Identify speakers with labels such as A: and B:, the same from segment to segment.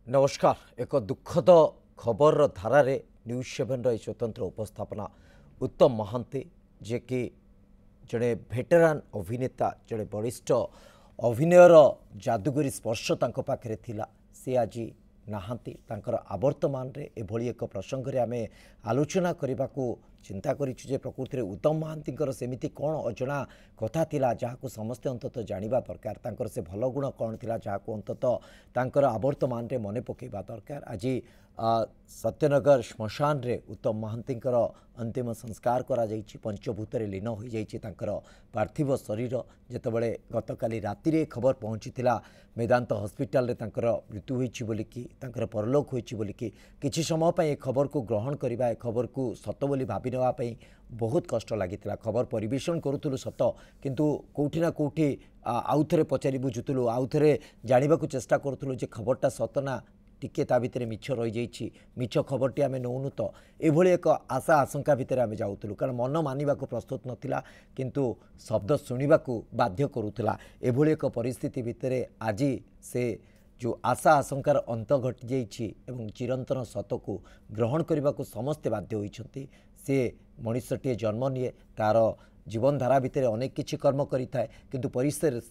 A: नमस्कार। एक दुखद खबर धारा न्यूज 7 स्वतंत्र उपस्थापना उत्तम महांती जे कि जड़े भेटेरान अभिनेता जड़े वरिष्ठ अभिनयर जादुगरी स्पर्श तांको पाखरे थिला से आज नाहांती तांकर आवर्तमान रे एभली एक प्रसंग रे आमे आलोचना करने को चिंता करिछु जे प्रकृति रे उत्तम महांतींकर सेमिति कौन अजना कथा थिला जहाको समस्ते अंतत जानिबा दरकार तांकर से भल गुण कौन थिला जहाको अंतत तांकर आवर्तमान रे मने पकेबा दरकार। आज सत्यनगर श्मशान रे उत्तम महांतींकर अंतिम संस्कार करा जाइछि पंचभूत रे लीन हो जाइछि तांकर पार्थिव शरीर जेतबेले गतकाली राति रे खबर पहुंचीथिला मेदांत हॉस्पिटल रे तांकर मृत्यु होइछि बोली कि तांकर परलोक होइछि बोली कि किछि समय पय ए खबर को ग्रहण करबा ए खबर को सत बोली भाबी नेवा पय बहुत कष्ट लागिथिला। खबर परिवेषण करूथुलु सत किंतु कोठी ना कोठी आउ थरे पचारि बुझुथुलु आउ थरे जानिबा को चेष्टा करूथुलु जे खबरटा सत ना टिके ता भितर मिछ रही जाइछि मिछ खबरटी आमे नौनु तो एभली एक आशा आशंका भितर आमे जाउथुलु कारण मन मानिबा को प्रस्तुत नथिला किंतु शब्द सुनिबा को बाध्य करूथला। एभली एक परिस्थिति भितर आज से जो आशा आशंकार अंत घटी जाइछि एवं चिरंतन सत को ग्रहण करने को समस्ते बाध्य होइछंती। से मनुष्यटीए जन्म निये तार जीवन धारा भितर अनेक किछि कर्म करिथाए किंतु परिशेष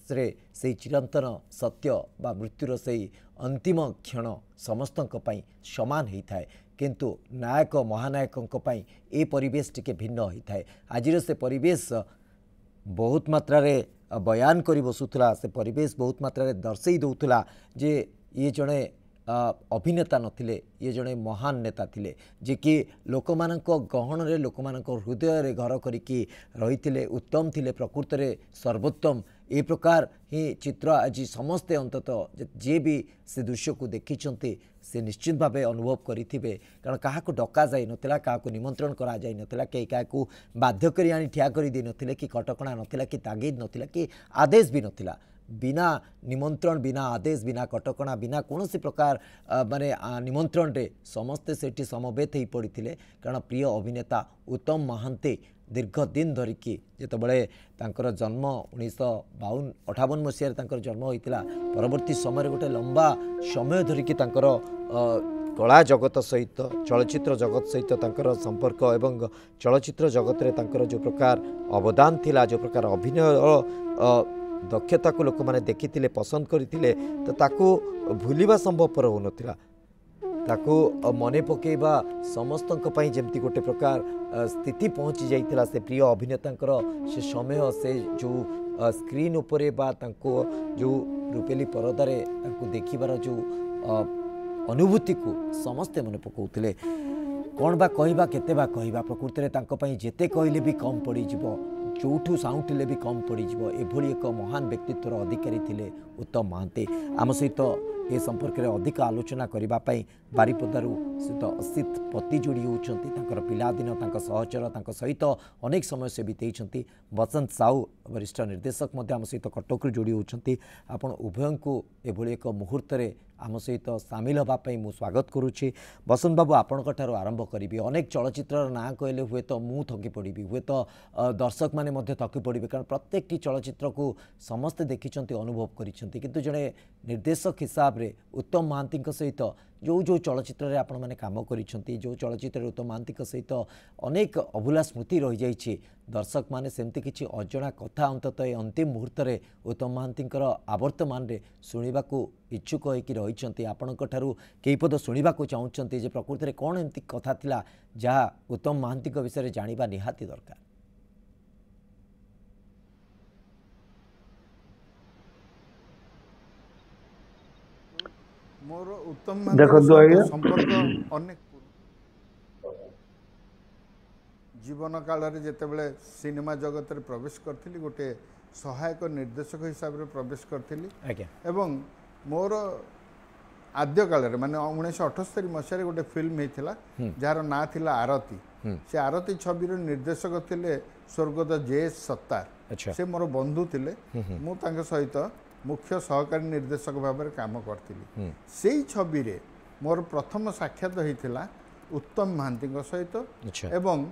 A: से चिरंतन सत्य बा मृत्युर से अंतिम क्षण समस्तंक पई समान होता किंतु नायक महानायकों पई ए परिवेश टिके भिन्न होता है। आज से परिवेश बहुत मात्रा रे बयान करी बसुथला से परिवेश बहुत मात्रा रे दर्शई दउथला जे ये जड़े अभिनेता नथिले ये जड़े महान नेता थिले जे कि लोकमानक गहन रे लोकमानक हृदय रे घर करिकी रहिथिले उत्तम थिले प्रकृति रे सर्वोत्तम ए प्रकार ही चित्र आज समस्ते अंतत जे भी से दृश्य को देखिछंती से निश्चित भाव अनुभव करिथिबे कारण काहाको डका जाई नथिला काहाको निमंत्रण करा जाई नथिला के काहाको बाध्य करी आनी ठिया करी दे नथिले कि कटकणा नथिला कि तागिद नथिला कि आदेश भी नथिला बिना निमंत्रण बिना आदेश बिना कटकणा बिना कौन प्रकार माने निमंत्रण रे समस्ते सेठी समवेत ही पड़ते कारण प्रिय अभिनेता उत्तम महांती दीर्घ दिन धरिकी जितेबाला तांकर जन्म 1958 मसीह तांकर जन्म होता परवर्ती समय गोटे लंबा समय धरिकी तांकर कला जगत सहित चलचित्र जगत सहित तांकर संपर्क एवं चलचित्र जगत रे तांकर जो प्रकार अवदान थिला जो प्रकार अभिनय दक्षता को लोक मैंने देखी पसंद करते तो ताकू भूलिबा संभवपर हो नथिला ताकू मने पकेबा समस्त जमती गोटे प्रकार स्थिति पहुँची जाइतिला से प्रिय अभिनेता से समय से जो स्क्रीन उपरे बा तांको जो रूपेली परदारे तांको देखिबार जो अनुभूति को समस्ते मने पकाउतिले कौन बा कहबा केते बा कहबा प्रकृति रे तांको पई जेते कहले भी कम पड़ी जिवो जोठू साउंटिले भी कम पड़ी जिवो एभली एक महान व्यक्तित्वर अधिकारी थिले उत्तम महांती। आम सहित ए संपर्क में अधिक आलोचना करने बारिपदारू सहित असित पति जोड़ी होती पिलादिन सहचर सहित अनेक समय से बीते बसंत साहू वरिष्ठ निर्देशक आम सहित कटक जोड़ी होती आपण उभय को एभली एक मुहूर्त आम सहित सामिल होगापी मु स्वागत करुच्ची। बसंत बाबू आपण आरंभ करी अनेक चलचित्र ना कहले हुए तो मु थकी पड़ी हुए तो दर्शक मैंने थकी पड़े कारण प्रत्येक चलचित्र को समस्ते देखी अनुभव कर जड़े निर्देशक हिसाब रे उत्तम महांती सहित जो जो चलचित्र रे आपण माने काम करिसेंती जो चलचित्र उत्तम महांती सहित अनेक अभूला स्मृति रही जाइए दर्शक माने सेमती किछि अजଣା कथा अंतत अंतिम मुहूर्त रे उत्तम महांती आवर्तमान रे सुनिबा को इच्छुक होइकि रहिसेंती आपणक ठारू केई पद सुनिबा को चाहूचंती जे प्रकृति रे कोन एमती कथा थिला जहा उत्तम महांती विषय रे जानिबा निहाती दरकार।
B: मोर उत्तम महांती संपर्क अनेक जीवन काल रे जेतेबेले सिनेमा जगत रे प्रवेश करथिली गोटे सहायक निर्देशक हिसाब रे प्रवेश करथिली एवं मोर आद्य काल रे माने 1978 मसीह गोटे फिल्म हेतिला जार ना थिला आरती से आरती छवि रो निर्देशक थिले स्वर्गत जेएस सत्तार से मोर बंधु थिले मु तांके सहित मुख्य सहकारी निर्देशक भाव में काम करी से छवि रे मोर प्रथम साक्षात होता उत्तम महांती सहित एवं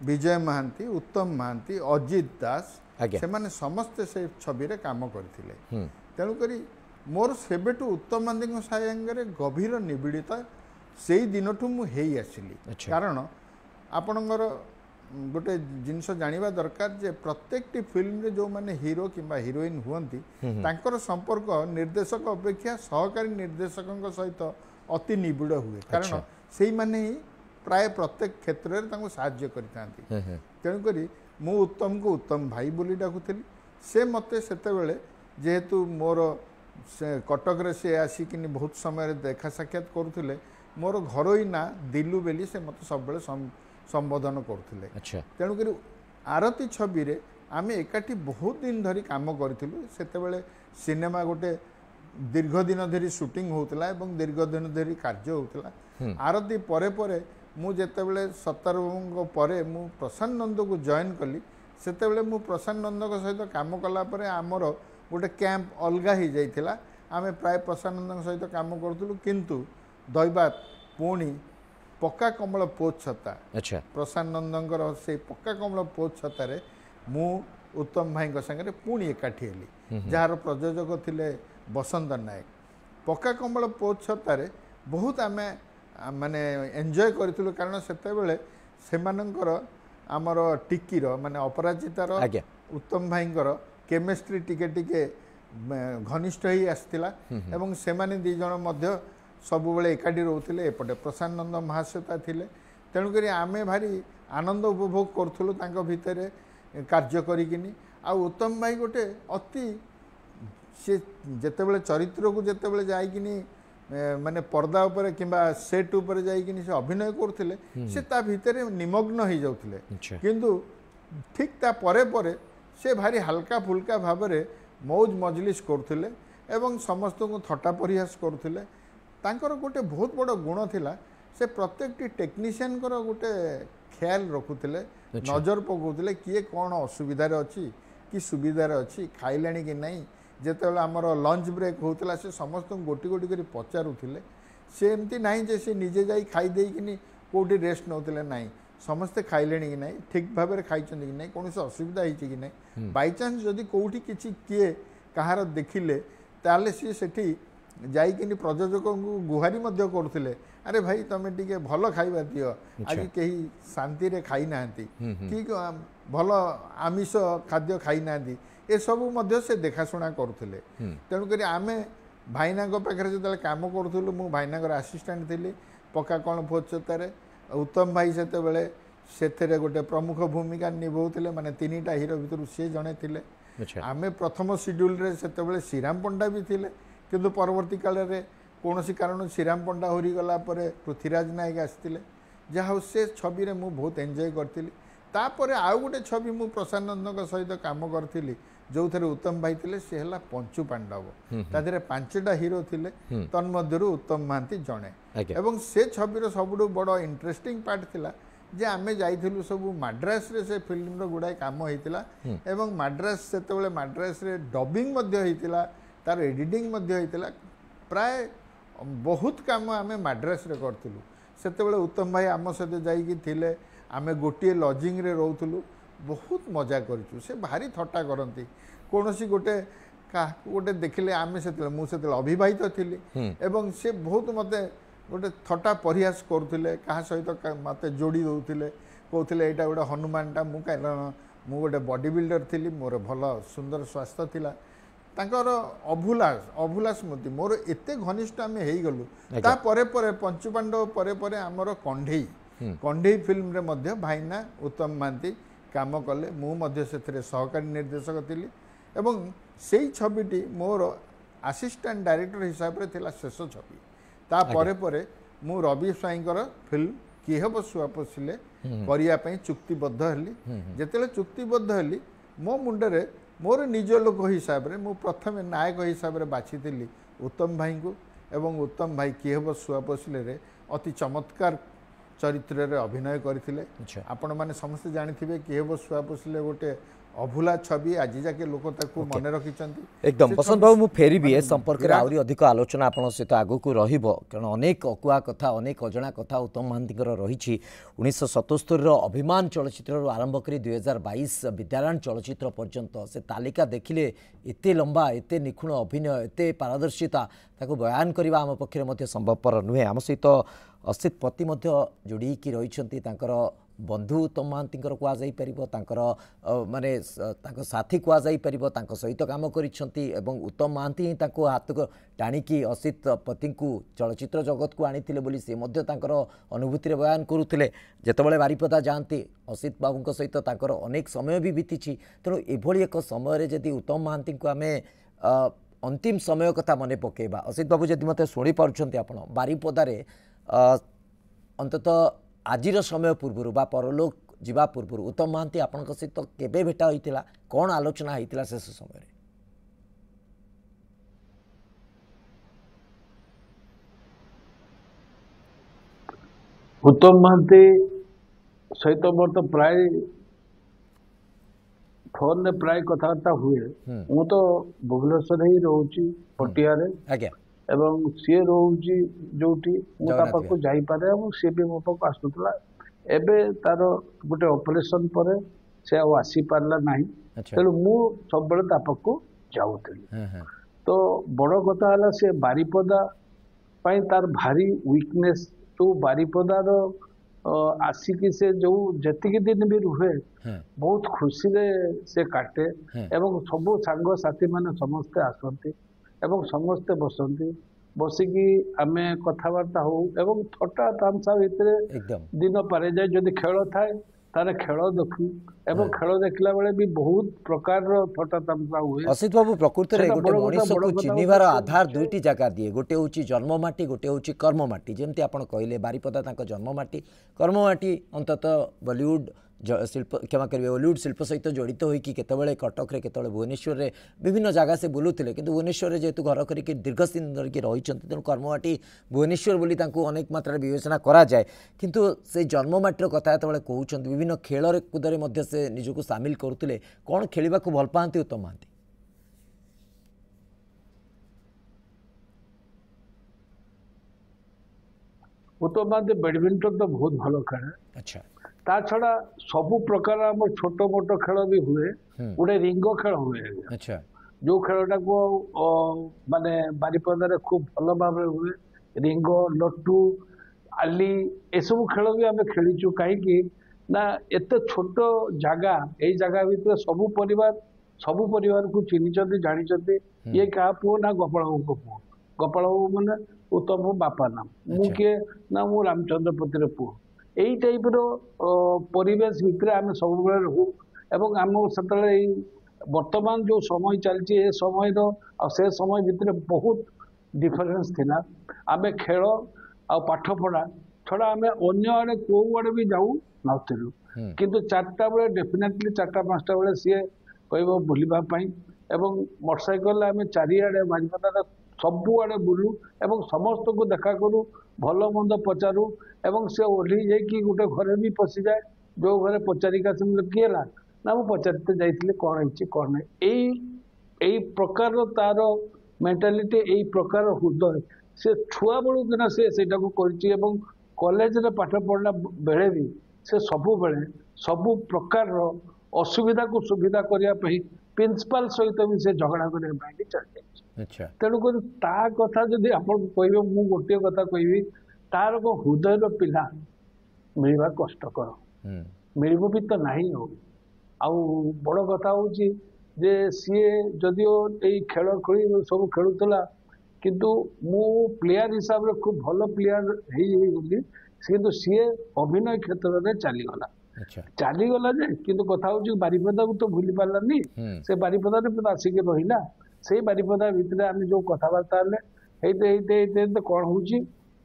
B: विजय महांती उत्तम महांती अजित दास से माने समस्ते से छवि रे काम करथिले तेणुकरी मोर सेबेठु उत्तम महांती सागे गभीर निबिड़ित से दिनठू मुझे आसली कारण आपणकर गोटे जिनस जानिबा दरकार जे प्रत्येक फिल्म रे जो माने हीरो किंबा हीरोइन हुअंती तांकर संपर्क निर्देशक अपेक्षा सहकारी निर्देशक सहित अति निबिड़ हुए कारण से माने ही प्राय प्रत्येक क्षेत्र में तांको साहाय्य करितांती तेणुक मु उत्तम को उत्तम भाई बोली डाकुथली से मते सेतेबेले जेहेतु मोर से कटक रे से आसिकिनी बहुत समय देखा साक्षात करुले मोर घरोई ना दिलु बेली से मते सब संबोधन करते तेणुक आरती छवि रे आमे एकाठी बहुत दिन धरी काम करूँ से सिनेमा गोटे दीर्घ दिन धरी शूटिंग होता एवं दीर्घ दिन धरी कार्य होता आरती परे परे मु जेतेबेले सत्तार बाबू परे मु प्रशांत नंद को जॉइन कली सेतेबेले मु प्रशांत नंद सहित काम कला परे आमर गोटे कैंप अलगा ही जाइथिला आमे प्राय प्रशांत नंद सहित काम करथुलु किंतु दैवात पुणी पक्का कमल पोच छता प्रशांत नंदंकर से पक्का कमल पोच छतारे मु उत्तम भाई संगे पुणी एकाठी हेली जार प्रयोजक थिले बसंत नायक पक्का कमल पोच छतारे बहुत आमे माने एंजॉय करथिलु कारण सेतेबेले सेमानंकर आमर टिकीर माने अपराजितार उत्तम भाईंकर केमिस्ट्री टिके टिके घनिष्ठ ही आसथिला एवं सेमाने दी जण मध्य सबुबले एकाठी रोते एपटे प्रशांत नंद महाश्वेता थिले तेणुक आमे भारी आनंद उपभोग करूँ तांको भितर कार्य करिकिनी आ उत्तम भाई गोटे अति से जेतेबेले चरित्र को जेतेबेले जाइकिनी माने पर्दा उपरे किंबा सेट उपरे जाइकिनी से अभिनय करथिले से ता भितर निमग्न हो जाउथिले किंतु ठीक ता परे परे से भारी हल्का फुल्का भाबरे मौज मजलिस करथिले एवं समस्त को थट्टा परिहास करथिले तांकर गोटे बहुत बड़ गुण थिला से प्रत्येक टेक्नीशियन कर गोटे ख्याल रखुले नजर पकाउले किए कौन असुविधार अच्छी कि सुविधार अच्छी खाइलाणी कि नहीं जेतेबेले आमर लंच ब्रेक होता से समस्त गोटी गोटी कर पचारूले से एमती ना जे से निजे जाई खाई देकिनी कोठी रेस्ट नौते ना समस्ते खाइले कि ना ठीक भाव में खाई कि ना कौन असुविधा होती कि ना बाई चान्स जदि कौटी किसी किए कहार देखिले ताले सी सेठी जाइकिनी प्रयोजक को गुहारी करुले अरे भाई तुम टे भल खाइबा दियो आज कहीं शांति रे खाई ना कि भल आमिष खाद्य खाई ना ए सबू से देखाशुना करुले तेणुक आमे भाईना पाखे जो कम करूँ मु भाईना आसिस्टाट थी पक्का कण भोजतार उत्तम भाई से गोटे प्रमुख भूमिका निभाते माने 3टा हीरो भितर सी जड़े थे आमे प्रथम शेड्यूल रे से श्रीराम पंडा भी थिले किंतु परवर्ती काल रे कौन कारण श्रीराम पंडा हरी गला पृथ्वीराज नायक आसते जहाँ से छवि रे मु बहुत एंजॉय करी तापर आउ गोटे छवि मु प्रशांत नंद सहित काम करी जो थे उत्तम भाई थे सी है पंचु पांडव तादे 5टा हीरो थिले तन्मध्यरु उत्तम महांती जड़े एवं से छविर सबुठ बड़ इंटरेस्टिंग पार्ट थिला जे आमे जाइथिलु सब मद्रास रे से फिल्म रो गुडाय काम होइतिला एवं मद्रास सेतेबेले मद्रास रे डबिंग मध्ये होइतिला तार एडिटिंग मध्ये होइतिला प्राय बहुत काम आमे मद्रास रे करथिलु सेतेबेले उत्तम भाई आम सहित जाइकी थिले आमे गोटे लॉजिंग रे रहउथलु बहुत मजा करिछु से भारी थट्टा करती कौन सी गोटे गोटे देखिले आमे से मुझे अविवाहित थी एवं से बहुत मते गोटे थट्टा परिहास करुले क्या सहित मत जोड़ी दौले कहते यहाँ गोटे हनुमानटा मु गोटे बॉडी बिल्डर थी मोर भल सुंदर स्वास्थ्य थिला तांकर अभूला स्मृति मोर एते घनिष्ठ आम हो गलु तापर पंचु पांडव परे परे आमर कंढेई फिल्म रे मध्य भाईना उत्तम महांती काम कले मु से सहकारी निर्देशक थी एवं से छविटी मोर असिस्टेंट डायरेक्टर हिसाब से थिला शेष छवि तापर परे मु रवि स्वाईंकर फिल्म किए हम शुआ पशिले करने चुक्तिबद्ध हली जिते चुक्तिबद्ध हली मो मुंडे मोर निज लोक हिसाब से मु प्रथम नायक हिसाब से बाछी उत्तम भाई को एवं उत्तम भाई किए हम शुआ पशिले अति चमत्कार चरित्र रे अभिनय करथिले आपण माने समस्त जानिथिबे कि हेबो शुआ पशिले गोटे अभुला छवि आज जाके लोक ताकू मन रखिचंती
A: एकदम बसंत बाबू मु फेरबी ए संपर्क रे आउरी अधिक आलोचना आपण सहित आगु को रहिबो कारण अनेक अकुआ कथा अनेक अजणा कथा उत्तम महांतीकर रहिछि 1977 रो अभिमान चलचित्र रो आरंभ करी 2022 विद्यारायण चलचित्र पर्यंत से तालिका देखिले एते लंबा एते निखुण अभिनय एते पारदर्शिता ताको बयान करबा आम पक्षरे मध्ये संभवपर नुहे आम सहित असित पति मध्ये जोड़ी की रहिछंती तांकर बंधु उत्तम महांती कुआ जाई परिबो तांकर माने तांको साथी कुआ जाई परिबो तांको सहित काम करिसंती एवं उत्तम महांती ही तांको हाथ को टाणिकी असित पति को चलचित्र जगत को आनीथिले बोली से मध्य तांकर अनुभूति रे बयान करुथिले जेतेबेले बारिपदा जानती असित बाबू सहित तांकर अनेक समय भी बीतीछि तेणु एभली एक समय रे जदि उत्तम महांती को आमे अंतिम समय कथा मने पकेबा असित बाबू जदि मते सुनी पारुछंती आपण बारिपदारे अंततः आजिर समय पूर्व बा परलोक जीवा पूर्व उत्तम महांती आपण सहित केबे भेटा होइतिला कौन आलोचना होइतिला शेष समय रे
C: उत्तम महांती सहित मोर तो प्राय फोन ने प्राय कथबार्ता हुए मु तो भुवनेश्वर ही रोची पटिया रे
A: आज्ञा
C: एवं सी रोची जोटी मु ता पाखु जाई पारे और सी भी मो पाखु आसुतला एबे तार गोटे ऑपरेशन पर से आसी पारला नाही तेणु मु सब बेले ता पाखु जाउतली तो बड़ कथा हला से बारिपदा पाई तार भारी वीकनेस तो बारिपदा रो आसिकी से जो जतिक दिन भी रुहे बहुत खुशी रे से काटे एवं सब सांग साथी माने समस्ते आसंती एवं समस्ते बसंती बसिकी आमे कथबार्ता हो एवं थटा तामसा भितर दिन पारे जाए जदि खेल थाए तारे खेल देखू एवं खेल देखला बेले भी बहुत प्रकार रो थटा तामसा हुए
A: असित बाबू प्रकृति रे गोटे मनुष्य को चिन्हिबार आधार दुईटी जगह दिए गोटे होची जन्म माटी गोटे होची कर्म माटी जेमती आपण कहले बारिपदा तांको जन्म माटी कर्म माटी अंततः बॉलीवुड शिल्प क्षमा करेंगे बॉलीवुड शिल्प सहित जड़ित होगी केतबेले कटक रे केतबेले भुवनेश्वर रे विभिन्न जगह से बुलुथिले किंतु भुवनेश्वर रे जेतु घर करिक दीर्घ दिन धरिक रही तेणु कर्ममाटी भुवनेश्वर बोली तांको अनेक मात्रा विवेचना करा जाए किंतु से जन्ममाटीर कथा जेतबेले कहउछन्ति विभिन्न खेल कूदरे मध्य से निजको सामिल करुथिले कोन खेलिबा को भल पांती उत्तम महांती
C: उत्तम महांती बैडमिंटन तो बहुत भलो खेले
A: अच्छा
C: ता छड़ा सबु प्रकार आम छोट मोट खेल भी हुए गोटे रिंग खेल हुए
A: अच्छा
C: जो खेलटा को माने बारिपदा खूब भल भाव हुए रिंग लट्टू आली ए सब खेल भी आम खेलीचु कहीं ना एत छोट जगह यही जगह भीतर सबु परिवार को चिन्हिचंती जानिचंती ये क्या पुओ ना गोपाल बाबू पुओ गोपाल बाबू माने उत्तम बाबू बापा नाम मु किए ना मु रामचंद्रपति पुओ यही टाइप परिवेश भितर आम सब रहू एवं आम से वर्तमान जो समय चलती ए समय से समय भितर बहुत डिफरेंस थिला आम खेल आ पाठ पढ़ा छड़ा आम अन्य आड़े कौ आड़े भी जाऊ नथिलु किंतु 4टा बेले डेफिनेटली 4टा 5टा बेले सी कह बुलवाई एवं मोटरसाइकेल आम चारिआडे बारिपदा सबु आड़े बुलू एवं समस्त को देखा करूँ भल मंद पचारू एवं से ओह्ली जाकि गोटे घरे भी पशि जाए जो घरे पचारिका से किए ना मुझे पचारते जाइए कौन है कौन नहीं यही प्रकार तार मेंटालिटी यही प्रकार हृदय से छुआ बड़ू किना से कॉलेज रे पाठ पढ़ला बेले भी से सबु बेले सबु प्रकार असुविधा को सुविधा करने प्रिंसिपल सहित भी से झगड़ा करने चल तेणुक ता कथा जदि आप कहे मु गोटे कथा कहि तार को हृदय पिला मिलवा कष्टकर मिल भी तो नहीं हो बड़ कथा हूँ जे सी जदिओ यही खेल खेल सब खेलुला किंतु मु प्लेयर हिसाब से खूब भल प्लेयर गली किंतु सी अभिनय क्षेत्र में चलीगला चलीगला किंतु कथा हूँ बारिपदा को तो भूली पारानी से बारिपदा आसिक रहा से बारिपदा भितर आम जो कथबार्ता कौन हूँ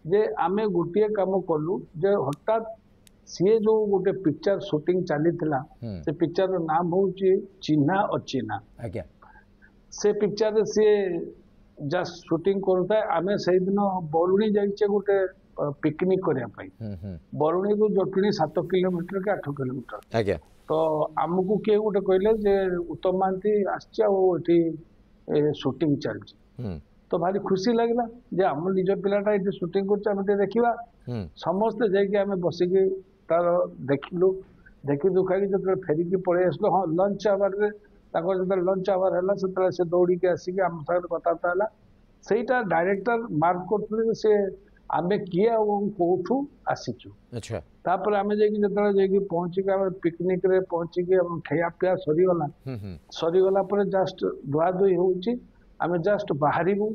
C: जे आम गोटे कम कलु जे हठात सी जो गोटे पिक्चर शूटिंग चली से पिक्चर नाम हूँ चिन्हा अचिन्हा से पिक्चर सी जस्ट शूटिंग करूता आमे से दिन बरुणी जाइचे गोटे पिकनिक करने बरुणी को जटुणी 7 किलोमीटर कि 8 किलोमीटर
A: आज्ञा
C: तो आमको किए गोटे कहले जे उत्तम महांती आठी शूटिंग चलती तो भारी खुशी लगला जे आम निज पिलाटा ये शूटिंग कर देखा समस्ते जाकि बसिकी तार देखिलु देखी दुखा जो फेरिकी पलि आसलु हाँ लंच आवर जो लंच आवर है से दौड़ी के आसिक आम साथ कथबार्ता है सेटा डायरेक्टर मार्क करते से आमे किए कौठू आसीचु
A: अच्छा
C: तापर आमे जो पहुंचिक पिकनिक रे पहुंचिक खाया पिया सरीगला पर जस्ट धुआ धुई होची आमे जस्ट बाहरिबु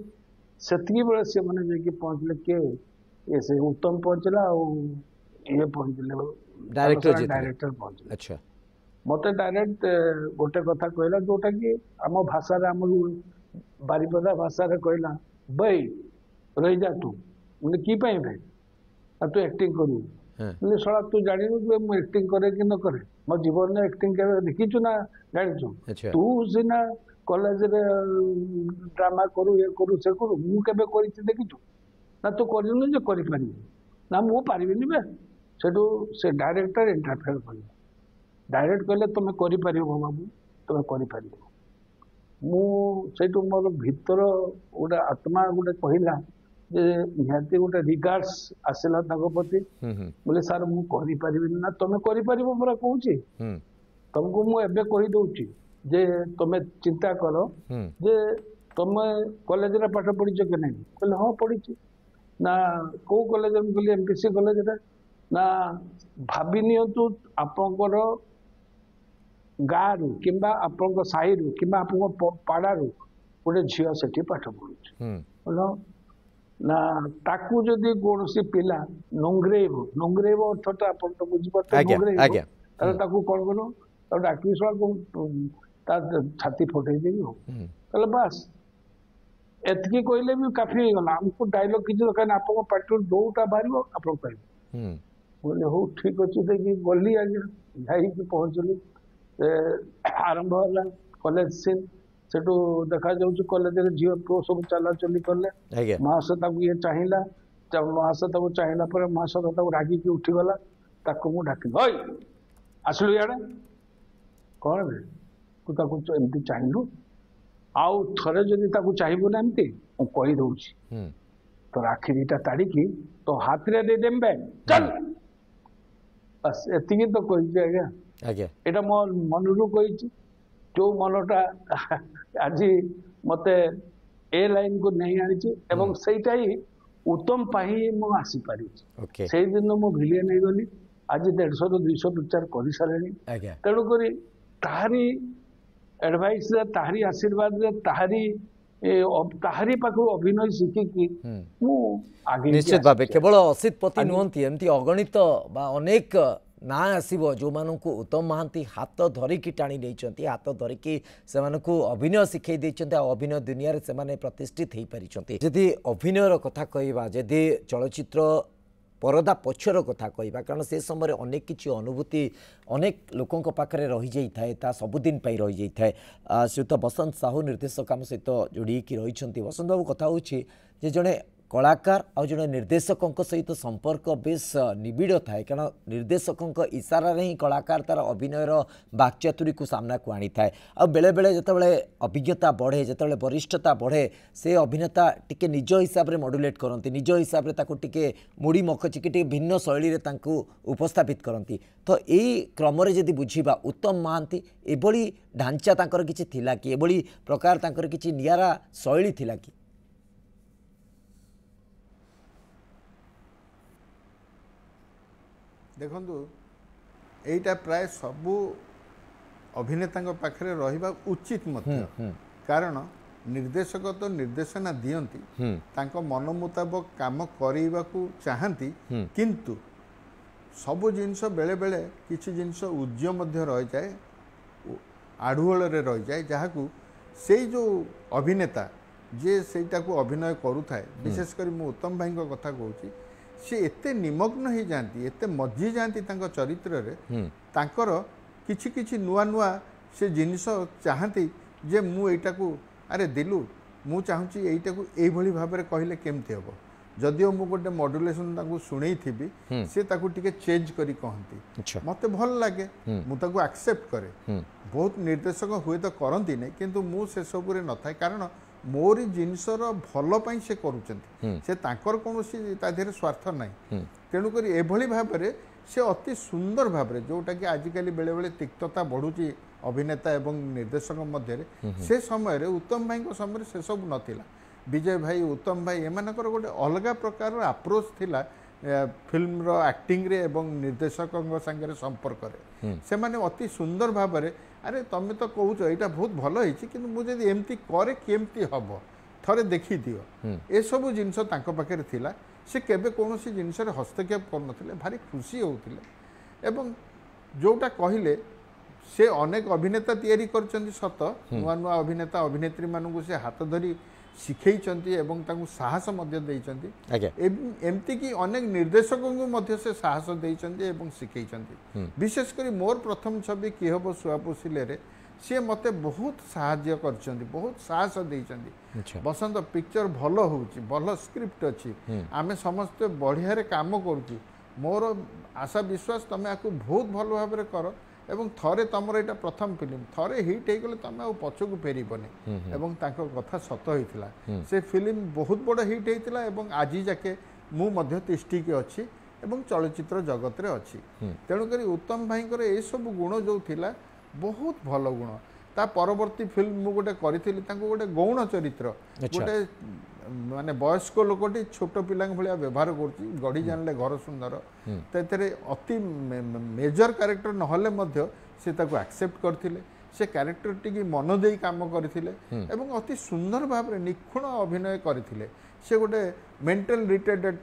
C: सेतकी बेले से माने जे पहुंचले के ये से उत्तम पहुंचला ये पहुंचले डायरेक्टर पहुंचले
A: अच्छा
C: मते डायरेक्ट गोटे कथा कहला जोटा कि आम भाषा रे आम बारिपदा भाषा रे कहला बई रही जा तू मैंने की पाई भाई तू एक्टिंग करू बोले सड़ा तू जानी मु एक्टिंग करे कि न करे मो जीवन में एक्टिंग के देखीचु ना जानिचु तू सीना कॉलेज रे ड्रामा करू ये करू से करू मु केबे करिछि देखीचु ना तू करिनु जे करि पारि ना मु पारिबिनी बे सेटू से डायरेक्टर इंटरफेयर कर डायरेक्ट कहले तुम करि पारिबो बाबू तुम करि पारिबो मु सेटू मोर भीतर गोटे आत्मा गोटे कहला जे निहाती गोटे रिगार्ड्स आसला ताको प्रति बोले सर मु करि पारिबिनी ना तुम करि पारिबो मोरा कहूची तुमको मु एबे कहि दउची जे तुम चिंता करो जे तुम कॉलेज रे पाठ पढ़ीछ के नहीं कहले हाँ पढ़ी ना को कॉलेज में कहली एमपीसी कॉलेज रे ना भाभी नियंतु आपनकर गाँव किंबा आपन साही रु किंबा आपन पाड़ा रु गोटे झील से पाठ पढ़ु ना ताकू जदि कौन पिला नंगरेब अर्थटा आप तो बुझीपार ताकू कौन कर डाकी छाती फटे देवी कहले बस एतकी कहले भी काफी हो गला हमको डायलॉग किसी दरकार आप पार्टी दौटा बाहर आप कहे बोले हो ठीक अच्छे देखिए गली आज्ञा जाइए पहुँचली आरंभ है कॉलेज सीन सेठू देखा जाऊँ कॉलेज झील पुओ सब चलाचली कले महाशय ये चाहिला महाशय चाहिला पर महाशय रागिकी उठीगला मुझे डाक आसलु इे कौन बे तू एमती चाहिलु आउ थे जदि चाहिए ना एमती कही दौची तो आखि दीटा ताड़िकी तो हाथ रे दे देम बे चल बस एति तो कही आज्ञा एटा मो मनरू कही जो मनटा आज मते ए लाइन को नहीं आनी एवं सेटा ही उत्तम पाही मु आसी पारी से दिन मो भिलियन नहीं गली आज 150 ରୁ 200 पिक्चर कर सारे तेणुक ताहारी एडवाइस ताहारी आशीर्वाद ताहारी पाखु अभिनय शिखिकी आगे
A: निश्चित भाव केवल असित पति नुहति एमती अगणित अनेक ना आसो जो मानू उत्तम महांती हाथ धरिकी टाणी नहीं हाथ धरिकी से अभिनय शिखई देते अभिनय दुनिया से माने प्रतिष्ठित हो पारी जदि अभिनयर कथा कहवा जदि चलचित्र परदा पछर कथा कहवा कारण से समय अनेक किसी अनुभूति अनेक लोकों पाखे रही जाए ता सबुदिन रही जाए श्रीयुत बसंत साहू निर्देशक आम सहित जोड़ी रही बसंत बाबू कथा हो जड़े कलाकार आ जड़े निर्देशकों सहित संपर्क बेस निबिड़ थाए कारण निर्देशकों इशारा ही कलाकार तार अभिनयर बाक्चातुरी को सामना को आनी थाए आ बेले बेले जितेबाला अभिज्ञता बढ़े जितेबाला वरिष्ठता बढ़े से अभिनेता टिके निज हिसाब से मॉड्यूलेट करती निज हिसाब से टिके मुड़ी मखचिकी टे भिन्न शैली रे तांकु उपस्थापित करती तो यही क्रम जदि बुझा उत्तम महांती एभली ढांचा तांकर किछि थिला कि एभली प्रकार तांकर किछि नियारा शैली थिला कि
B: देखु यहीटा प्राय सबू अभिनेता पाखे रहा उचित कारण निर्देशक तो निर्देशना दियंती तांको मन मुताबक काम करने को चाहती किंतु सबु जिनस बेले बेले किसी जिनस उज्ज्व मध्य रही जाए आढ़ुअल रही जाए जहाँ को से जो अभिनेता जे सेटा को अभिनय करुए विशेषकर मु उत्तम भाई कथा कहूँ सी एते निमग्न हो जाती एते मज्जी जाती चरित्र रे तांकर किछि किछि नुआ नुआ से जिनिस चाहती जे मु एटा को अरे दिलु ମୁଁ ଚାହୁଁଛି ଏଇଟାକୁ ଏଇଭଳି ଭାବରେ କହିଲେ କେମିତି ହେବ ଯଦିଓ ମୁଁ ଗୋଟେ ମଡୁଲେସନ୍ ତାଙ୍କୁ ଶୁଣେଇଥିବି ସେ ତାକୁ ଟିକେ ଚେଞ୍ଜ କରି କହନ୍ତି ମୋତେ ଭଲ ଲାଗେ ମୁଁ ତାକୁ ଆକ୍ସେପ୍ଟ କରେ ବହୁତ ନିର୍ଦ୍ଦେଶକ ହୁଏତ କରନ୍ତି ନାହିଁ କିନ୍ତୁ ମୁଁ ସେସବୁରେ ନଥାଏ କାରଣ ମୋରି ଜିନିଷର ଭଲ ପାଇଁ ସେ କରୁଛନ୍ତି ସେ ତାଙ୍କର କୌଣସି ତା ଦେହରେ ସ୍ୱାର୍ଥ ନାହିଁ ତେଣୁକରି ଏଭଳି ଭାବରେ ସେ ଅତି ସୁନ୍ଦର ଭାବରେ ଯେଉଁଟାକି ଆଜିକାଲି ବେଳେବେଳେ ତିକ୍ତତା ବଢ଼ୁଛି ଅଭିନେତା ଏବଂ ନିର୍ଦ୍ଦେଶକ ମଧ୍ୟରେ ସେ ସମୟରେ ଉତ୍ତମ ଭାଇଙ୍କ ସମୟରେ ସେସବୁ ନଥିଲା विजय भाई उत्तम भाई एमानकर गोटे अलग प्रकार अप्रोच थिला फिल्म एक्टिंग रे एवं निर्देशक संगे संपर्क से माने अति सुंदर भाव अरे तुम तो कहूच यहाँ बहुत भल होती कि मुझे एमती करे केमती हम थरे देखी दियो ए सब जिनस पाखे थिला से केबे कौन जिनस हस्तक्षेप कर भारी खुशी होते एवं जोटा कहले से अनेक अभिनेता तैयारी करछन्ती सत नुआ नुआ अभिनेता अभिनेत्री मानू से हाथ धरी शिखैछन्ती एवं तांकु साहस मध्य देइछन्ती एमती कि अनेक निर्देशकों मध्य से साहस देइछन्ती एवं शिखैछन्ती विशेष करी मोर प्रथम छवि कि हबो सुआपुसिले रे से मते बहुत साहाय्य करछन्ती बहुत साहस देइछन्ती बसंत पिक्चर भलो होउची भलो स्क्रिप्ट अछि आमे समस्त बढ़िया रे काम करूची मोर आशा विश्वास तमे आकु बहुत भलो भाबरे करो एवं थरे तमर एटा प्रथम फिल्म थरे हिट हो गले तुम आ पछकु फेरबनी एवं तांको कथा सत होइतिला से फिल्म बहुत बड़ हिट होइतिला एवं आजि जाके मु मध्य तिष्ठिके अछि एवं चलचित्र जगत रे अछि तेणु करी उत्तम भाईकर ए सब गुण जो थिला बहुत भलो गुण ता परवर्ती फिल्म मु गोटे करिथिली तांको गोटे गौण चरित्र गोटे माने वयस्क लोकटी छोट पिला भाया व्यवहार करछि गढ़ी जानले घर सुंदर तेरे अति मेजर कैरेक्टर नहले मध्य से ताको एक्सेप्ट करथिले से कैरेक्टर टी मन देई काम करथिले एवं अति सुंदर भाव रे निखुण अभिनय करथिले से गोटे मेंटल रिटार्डेड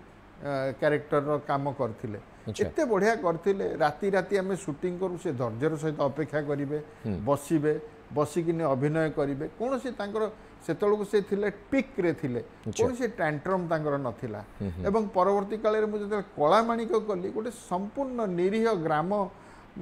B: कैरेक्टर रो काम करथिले एते बढ़िया करथिले राती राती आमे शूटिंग करू से धैर्यर सहित अपेक्षा करिवे बसिबे बसिकिने अभिनय करिवे कोनोसी तांकर सेतळको से थिले पिक रे थिले कोनोसी टैंट्रम तांकर नथिला एवं परवर्ती काल रे मुझे कला माणिक कली गोटे संपूर्ण निरीह ग्राम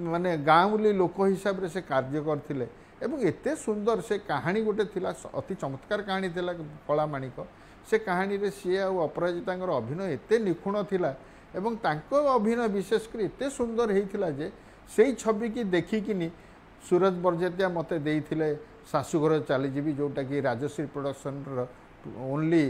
B: माने गाँवली लोक हिसाब रे से कार्य करथिले एवं एते सुंदर से कहानी गोटे थिला अति चमत्कार कहानी थिला कला माणिक से कहानी रे सी आ अपराजितांकर अभिनय एते निखुण थिला एवं तांको अभिनय विशेष कर एते सुंदर हेइथिला जे सेई छवि की देखिकिनी सूरज बरजेतिया मते देइथिले सासुघर चलीजी जोटा कि राजश्री प्रोडक्शन ओनली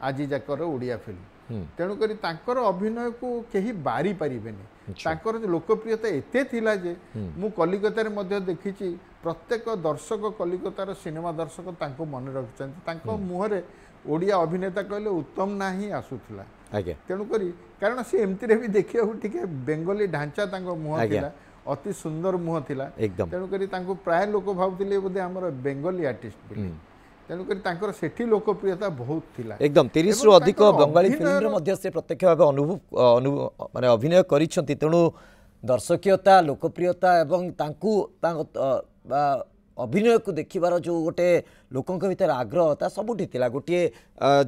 B: आज जाकर ओडिया फिल्म तेणुकरी तांकर अभिनय को कहीं बारी पारिबेनी तांकर लोकप्रियता एते थिला जे मु कलिकता रे मध्य देखिछि प्रत्येक दर्शक कलिकतार सिनेमा दर्शक तांको मन रखिछन्ति तांको मुहरे ओडिया अभिनेता कहले उत्तम नाही आसुथिला तेणुकरी कारण से एमती रे भी देखिया टिके बेंगली ढांचा तांको मुह थिला अति सुंदर मुह थिला तेणुकरी तांको प्राय लोक भावथिले बोधे हमर बेंगली आर्टिस्ट बोली तेणुकरी तांकर सेठी लोकप्रियता बहुत थिला
A: एकदम 30 रु अधिक बंगाली फिल्म रे मध्य से प्रत्यक्ष भाव अनुभव माने अभिनय करिसंती तेणु दर्शकीयता लोकप्रियता एवं तांकु अभिनय को देखिबार जो गोटे लोकों भीतर आग्रहता सबुठी थिला गोटे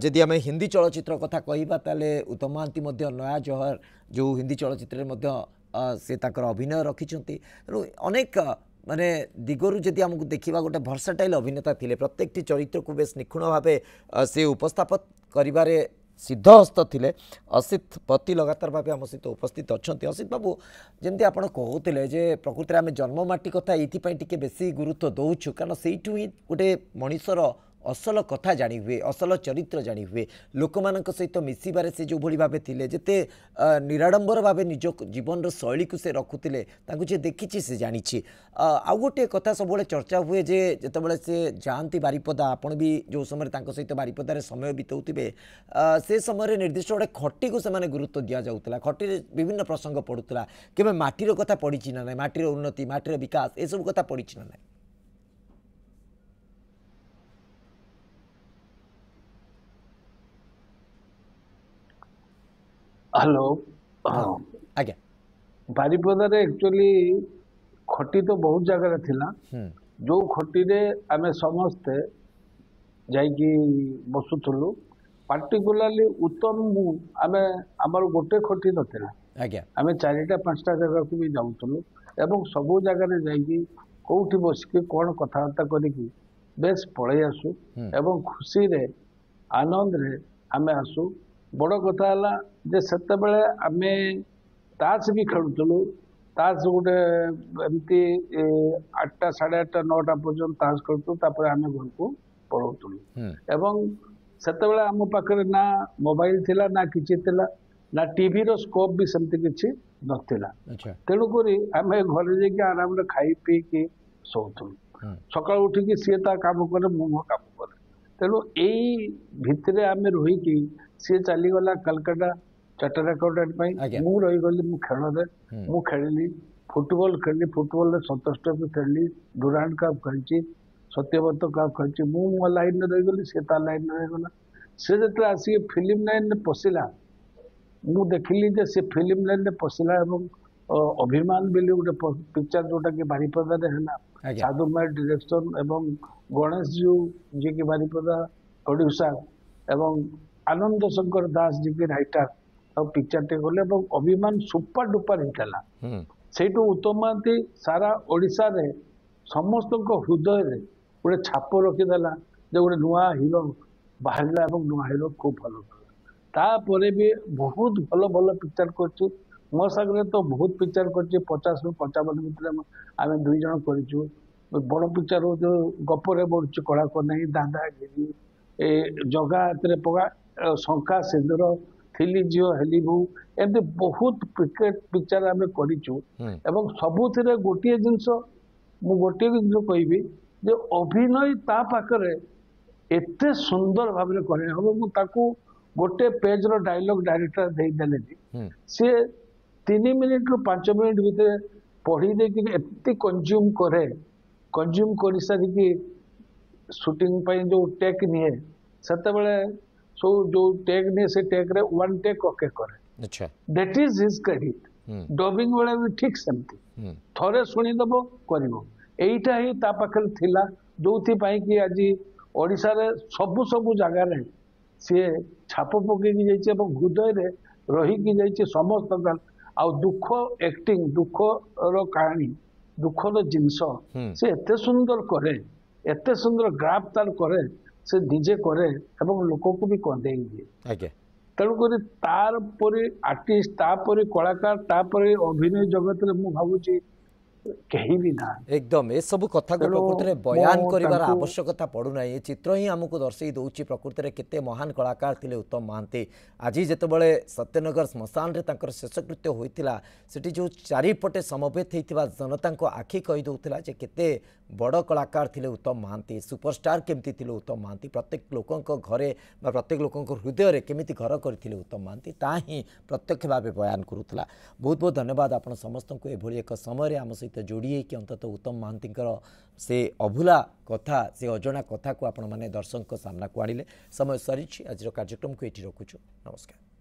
A: जदि आम हिंदी चलचित्र कथा कहबा ताले उत्तम महांती मध्य नया जहर जो हिंदी चलचित्र मध्य से ताकर अभिनय रखिछंती अनेक माने दिगरु जदि आमको देखिबा गोटे भर्साटाइल अभिनेता थिले प्रत्येक चरित्र को बेस निखुण भावे से उपस्थापित करिबारे सिद्धहस्त थिले असित पति लगातार भाव आम सहित उपस्थित अच्छा असित बाबू जमती आप कहते जे प्रकृति आम जन्ममाटी कथा ये टी बेसी गुरुत्व दौचु कारण से ही गोटे मनीषर असल कथा जानी हुए असल चरित्र जानी हुए लोक मान सहित मिसबार से जो भाई भाव थे जिते निराडंबर भाव निज जीवन शैली को से रखुले जे देखी से जानी आउ गोटे कथा सब चर्चा हुए जे जितेबाला से जाती बारिपदा आपड़ भी जो समय सहित बारिपदार समय बिताऊे से समय निर्दिष्ट गोटे खटी को से गुरुत्व दि जाऊला खटी विभिन्न प्रसंग पड़ूला केवल माटीर कथा पड़ी ना ना माटीर उन्नति माटीर विकास ये सब कथा पड़ी ना ना
C: हेलो
A: आज्ञा
C: बारिपदार एक्चुअली खटी तो बहुत जगह थिला जो खटी रे आमे समस्ते जाइकी बसुथुलु पार्टिकुलरली उत्तम आमे हमर गोटे खटी नथिला
A: आज्ञा
C: आमे चारिटा पांचटा जगह को भी जाउथुलु एवं सब जगह रे जाइकी कोठी बसके कोन कथावार्ता करिकी बेस पड़े आसु एवं खुशी रे आनंद रे आमे आसु बड़ कथा है जे सेते बेले आमे ताश भी खेलुलु ताश गोटे एमती 8टा 8:30 9टा पर्यंत ताश खेलुलु तापर आमे घर को पढ़ौलु एवं सेते बेले आम पाखरे ना मोबाइल थिला ना किछि थिला ना टीवी रो स्कोप भी सेमती किछि नथिला तेणु करी आमे घर जे आराम रे खाई पी के सोथुलु सकाळ उठी की सी ता काम करे मु काम करे तेणु एई भितरे आमे रही की सी चली गला कलकत्ता चार्टर्ड अकाउंटेंट मु रही गली मु खेल रे मु खेलिली फुटबॉल खेलिली फुटबॉल रे 27 ट्रॉफी खेलिली डुरांड कप खेलची सत्यव्रत कप खेलची मु मो लाइन रे रही गली से ता लाइन रे गला से जते आसी फिल्म लाइन रे पसिला मु देखिली जे से फिल्म लाइन रे पसिला एवं अभिमान बेली गोटे पिक्चर जोटा कि बारिपदा रे हैना साधुमाय डायरेक्शन एवं गणेश जी की बारिपदा प्रोड्यूसर एवं आनंद शंकर दास जी की राइटर और पिक्चर टे गले एवं अभिमान सुपर डुपर हितला सेटू उत्तम महांती सारा ओडिसा रे समस्त हृदय रे गोटे छाप रखीदेला जे गोटे नुआ हीरो बाहरला एवं नुआ हीरो खूब भल तापर भी बहुत भल भल पिक्चर कर मो सागर तो बहुत पिक्चर कर 50 ରୁ 55 भितर आम 2 जन कर बड़ पिक्चर जो गपरे बढ़ुची कला कन्हई दादागिरी ए जगा हाथ पका शंका सिंदूर थिली झील हेलिबू एमती बहुत क्रिकेट पिक्चर आम करूँ एवं सबुथिरे गोटे जिनस मु गोटे जिन कहबी जे अभिनय ता पाखरे एते सुंदर भाव में करे हम मुझे गोटे पेज रो डायलॉग डायरेक्टर दे देले सी 3 मिनिट रू 5 मिनिट भितर पढ़ी दे कि एते कंज्यूम कर सारी शूटिंग पाई जो टेक निए सेते बेले सो जो टेक निए से टेक रे 1 टेक ओके करे अच्छा that is his credit dubbing बेले भी ठीक सेमती थरे सुनी दबो करिवो एइटा ही ता पाखल थिला जोथि पाई कि आज ओडिसा रे सबु जगह रे सी छाप पकई जाइए हृदय रे रही जाइए समस्त आ दुख एक्टिंग दुख रो कहानी दुख रो जिनस से एते सुंदर करे एते सुंदर ग्राफ तार करे से निजे करे एवं लोक को भी कंदे दिए तेणुक तार परी आर्टिस्ट तापरी कलाकार तापरी अभिनय जगत रे मु भावुची कहीं भी ना
A: एकदम ए सब कथा को प्रकृति में बयान करिवार आवश्यकता पड़ूना ये चित्र ही आमको दर्शई दौची प्रकृति में केते महान कलाकार थिले उत्तम महांती आज जेतेबेले सत्यनगर श्मशान रे तांकर शेषकृत्य होइतिला सेठी जो चारिपटे समवेत होइतिबा जनता को आखि कहि दउतिला जे केते बड़ कलाकार थिले उत्तम महांती सुपरस्टार केमती थिले उत्तम महांती प्रत्येक लोकंक घरे बा प्रत्येक लोकंक हृदय रे केमिति घर करथिले उत्तम महांती ता ही प्रत्यक्ष भाव बयान करूतला बहुत बहुत धन्यवाद आपण समस्त को एभली एक समय आम सहित जोड़ी कि अंततः उत्तम महांती से अभूला कथा से अजणा कथा को आपण माने दर्शक सामना को आनिले समय सरी आज कार्यक्रम को ये रखुछु नमस्कार।